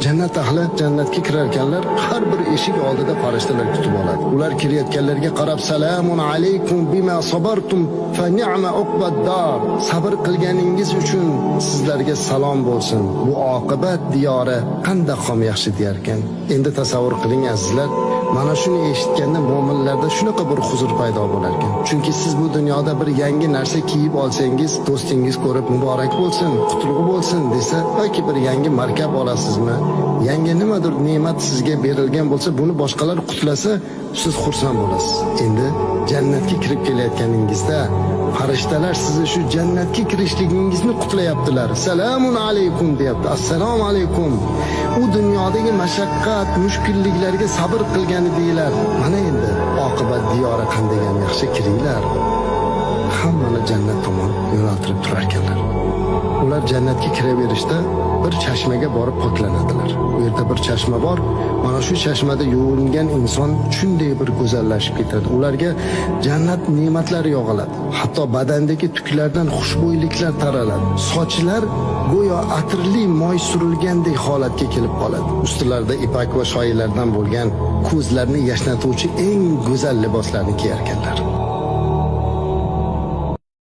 Jannat ahli jannatga kirarkanlar har bir eshik oldida farishtalar kutib oladi. Ular kirayotganlarga qarab salamun alaykum bima sabartum fa ni'ma uqbad-dar. Sabr qilganingiz uchun sizlarga salom bo'lsin. Bu oqibat diyori qanday ham yaxshi deyar ekan. Endi tasavvur qiling azizlar, mana shuni eshitganda mu'minlarda shunaqa bir huzur paydo bo'lar ekan. Chunki siz bu dunyoda bir yangi narsa kiyib olsangiz, do'stingiz ko'rib muborak bo'lsin, qutlug' bo'lsin desa, yoki bir yangi markab olasizmi? Yangi nimadir ne'mat sizga berilgan bo'lsa, buni boshqalar qutlasa, siz xursand bo'lasiz. Endi jannatga kirib kelayotganingizda farishtalar sizni shu jannatga kirishligingizni qutlayaptilar. Salamun alaykum deyapti. Assalomu alaykum. U dunyodagi mashaqqat, mushkulliklarga sabr qilgani deylar. Mana endi oqibat diyori qanday ham yaxshi kiringlar. Hammani jannat tomon yo'naltirib turar ekanlar. Ular jannatga kiraverishda bir chashmaga borib poklanadilar. Bu yerda bir chashma bor. Mana shu chashmada yuvingan inson shunday bir go'zallashib ketadi. Ularga jannat ne'matlari yog'iladi. Hatto badandagi tuklardan xushbo'yliklar taraladi. Sochlar go'yo atirli moy surilgandek holatga kelib qoladi. Ustilarida ipak va shoylardan bo'lgan ko'zlarni yashnatuvchi eng go'zal liboslarni kiyar ekanlar.